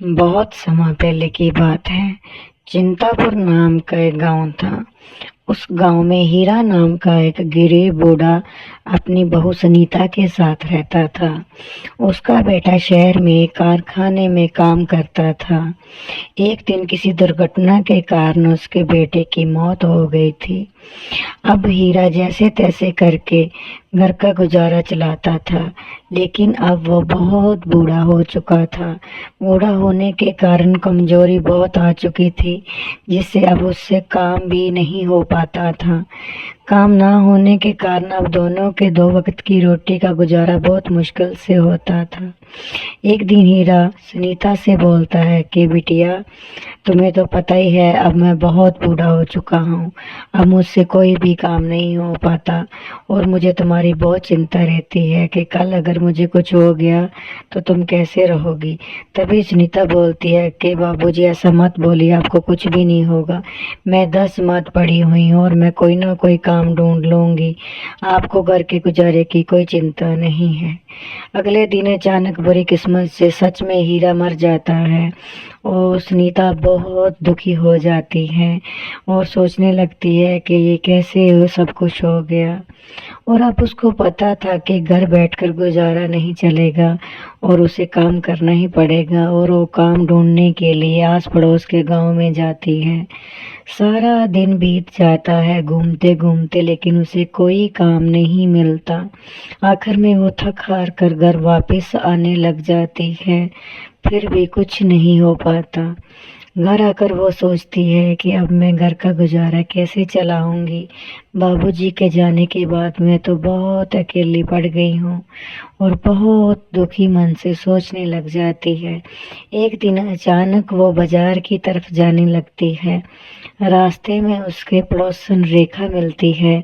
बहुत समय पहले की बात है। चिंतापुर नाम का एक गांव था। उस गांव में हीरा नाम का एक गरीब बूढ़ा अपनी बहू सुनीता के साथ रहता था। उसका बेटा शहर में कारखाने में काम करता था। एक दिन किसी दुर्घटना के कारण उसके बेटे की मौत हो गई थी। अब हीरा जैसे तैसे करके घर का गुजारा चलाता था, लेकिन अब वो बहुत बूढ़ा हो चुका था। बूढ़ा होने के कारण कमजोरी बहुत आ चुकी थी, जिससे अब उससे काम भी नहीं हो पाता था। काम ना होने के कारण अब दोनों के दो वक्त की रोटी का गुजारा बहुत मुश्किल से होता था। एक दिन हीरा सुनीता से बोलता है कि बिटिया, तुम्हें तो पता ही है अब मैं बहुत बूढ़ा हो चुका हूँ। अब मुझसे कोई भी काम नहीं हो पाता और मुझे तुम्हारी बहुत चिंता रहती है कि कल अगर मुझे कुछ हो गया तो तुम कैसे रहोगी। तभी सुनीता बोलती है कि बाबूजी ऐसा मत बोलिए, आपको कुछ भी नहीं होगा। मैं 10 मात पड़ी हुई हूँ और मैं कोई ना कोई काम ढूंढ लूंगी। आपको घर के गुजारे की कोई चिंता नहीं है। अगले दिन अचानक बुरी किस्मत से सच में हीरा मर जाता है और सुनीता बहुत दुखी हो जाती है और सोचने लगती है कि ये कैसे सब कुछ हो गया। और अब उसको पता था कि घर बैठकर गुजारा नहीं चलेगा और उसे काम करना ही पड़ेगा, और वो काम ढूंढने के लिए आस पड़ोस के गांव में जाती है। सारा दिन बीत जाता है घूमते घूमते, लेकिन उसे कोई काम नहीं मिलता। आखिर में वो थक हार कर घर वापस आने लग जाती है, फिर भी कुछ नहीं हो पाता। घर आकर वो सोचती है कि अब मैं घर का गुजारा कैसे चलाऊंगी। बाबूजी के जाने के बाद मैं तो बहुत अकेली पड़ गई हूँ और बहुत दुखी मन से सोचने लग जाती है। एक दिन अचानक वो बाजार की तरफ जाने लगती है। रास्ते में उसके पड़ोसन रेखा मिलती है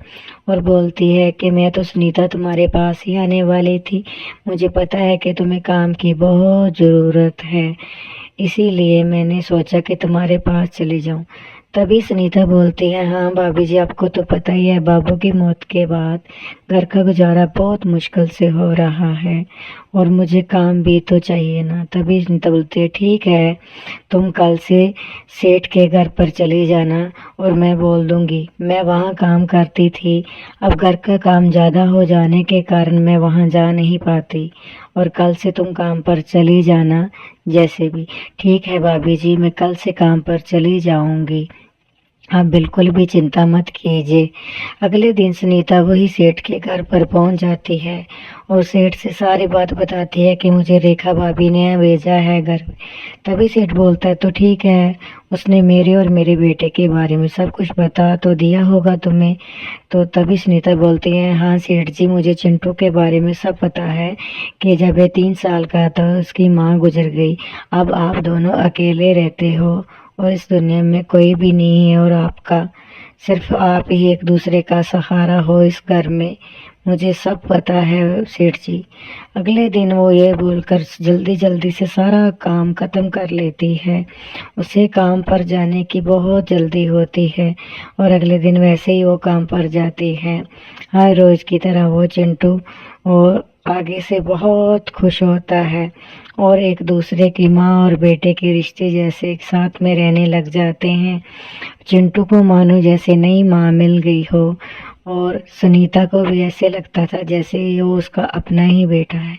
और बोलती है कि मैं तो सुनीता तुम्हारे पास ही आने वाली थी। मुझे पता है कि तुम्हें काम की बहुत ज़रूरत है, इसीलिए मैंने सोचा कि तुम्हारे पास चली जाऊं। तभी सुनीता बोलती है, हाँ भाभी जी, आपको तो पता ही है बाबू की मौत के बाद घर का गुजारा बहुत मुश्किल से हो रहा है और मुझे काम भी तो चाहिए ना। तभी सुनीता बोलती है, ठीक है, तुम कल से सेठ के घर पर चली जाना और मैं बोल दूंगी। मैं वहाँ काम करती थी, अब घर का काम ज़्यादा हो जाने के कारण मैं वहाँ जा नहीं पाती, और कल से तुम काम पर चली जाना जैसे भी। ठीक है भाभी जी, मैं कल से काम पर चली जाऊंगी, आप बिल्कुल भी चिंता मत कीजिए। अगले दिन सुनीता वही सेठ के घर पर पहुंच जाती है और सेठ से सारी बात बताती है कि मुझे रेखा भाभी ने भेजा है घर पे। तभी सेठ बोलता है, तो ठीक है, उसने मेरे और मेरे बेटे के बारे में सब कुछ बता तो दिया होगा तुम्हें। तो तभी सुनीता बोलती है, हाँ सेठ जी, मुझे चिंटू के बारे में सब पता है कि जब ये 3 साल का था उसकी माँ गुजर गई। अब आप दोनों अकेले रहते हो और इस दुनिया में कोई भी नहीं है और आपका सिर्फ आप ही एक दूसरे का सहारा हो इस घर में। मुझे सब पता है सेठ जी। अगले दिन वो ये बोलकर जल्दी जल्दी से सारा काम खत्म कर लेती है। उसे काम पर जाने की बहुत जल्दी होती है और अगले दिन वैसे ही वो काम पर जाती है। हर रोज की तरह वो चिंटू और आगे से बहुत खुश होता है और एक दूसरे की माँ और बेटे के रिश्ते जैसे एक साथ में रहने लग जाते हैं। चिंटू को मानो जैसे नई माँ मिल गई हो और सुनीता को भी ऐसे लगता था जैसे वो उसका अपना ही बेटा है।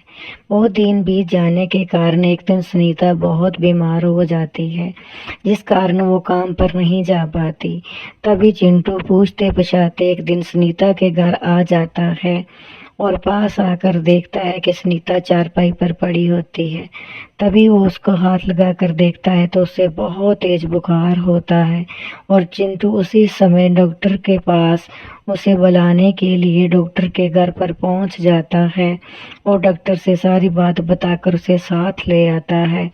बहुत दिन बीत जाने के कारण एक दिन सुनीता बहुत बीमार हो जाती है, जिस कारण वो काम पर नहीं जा पाती। तभी चिंटू पूछते पछाते एक दिन सुनीता के घर आ जाता है और पास आकर देखता है कि सुनीता चारपाई पर पड़ी होती है। तभी वो उसको हाथ लगाकर देखता है तो उसे बहुत तेज बुखार होता है और चिंटू उसी समय डॉक्टर के पास उसे बुलाने के लिए डॉक्टर के घर पर पहुंच जाता है और डॉक्टर से सारी बात बताकर उसे साथ ले आता है।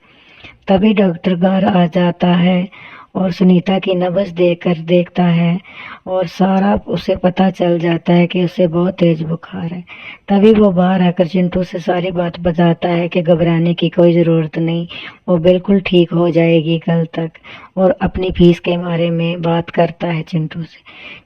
तभी डॉक्टर घर आ जाता है और सुनीता की नब्ज देकर देखता है और सारा उसे पता चल जाता है कि उसे बहुत तेज बुखार है। तभी वो बाहर आकर चिंटू से सारी बात बताता है कि घबराने की कोई ज़रूरत नहीं, वो बिल्कुल ठीक हो जाएगी कल तक, और अपनी फीस के बारे में बात करता है चिंटू से।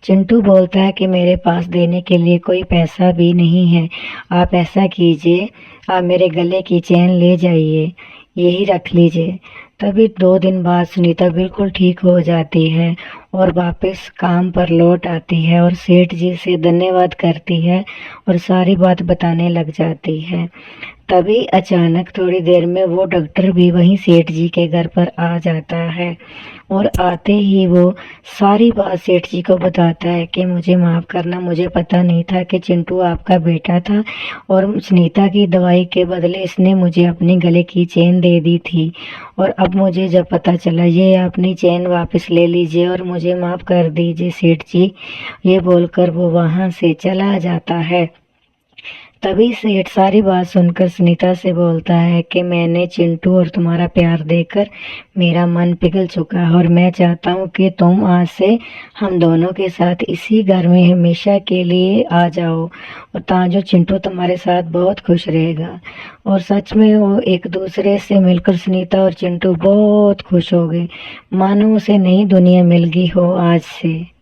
चिंटू बोलता है कि मेरे पास देने के लिए कोई पैसा भी नहीं है, आप ऐसा कीजिए, आप मेरे गले की चेन ले जाइए, यही रख लीजिए। तभी 2 दिन बाद सुनीता बिल्कुल ठीक हो जाती है और वापस काम पर लौट आती है और सेठ जी से धन्यवाद करती है और सारी बात बताने लग जाती है। तभी अचानक थोड़ी देर में वो डॉक्टर भी वहीं सेठ जी के घर पर आ जाता है और आते ही वो सारी बात सेठ जी को बताता है कि मुझे माफ़ करना, मुझे पता नहीं था कि चिंटू आपका बेटा था और सुनीता की दवाई के बदले इसने मुझे अपने गले की चेन दे दी थी और अब मुझे जब पता चला, ये अपनी चेन वापस ले लीजिए और मुझे माफ़ कर दीजिए सेठ जी। ये बोलकर वो वहाँ से चला जाता है। तभी सेठ सारी बात सुनकर सुनीता से बोलता है कि मैंने चिंटू और तुम्हारा प्यार देखकर मेरा मन पिघल चुका है और मैं चाहता हूँ कि तुम आज से हम दोनों के साथ इसी घर में हमेशा के लिए आ जाओ और ताजो चिंटू तुम्हारे साथ बहुत खुश रहेगा। और सच में वो एक दूसरे से मिलकर सुनीता और चिंटू बहुत खुश हो गए, मानो उसे नई दुनिया मिल गई हो आज से।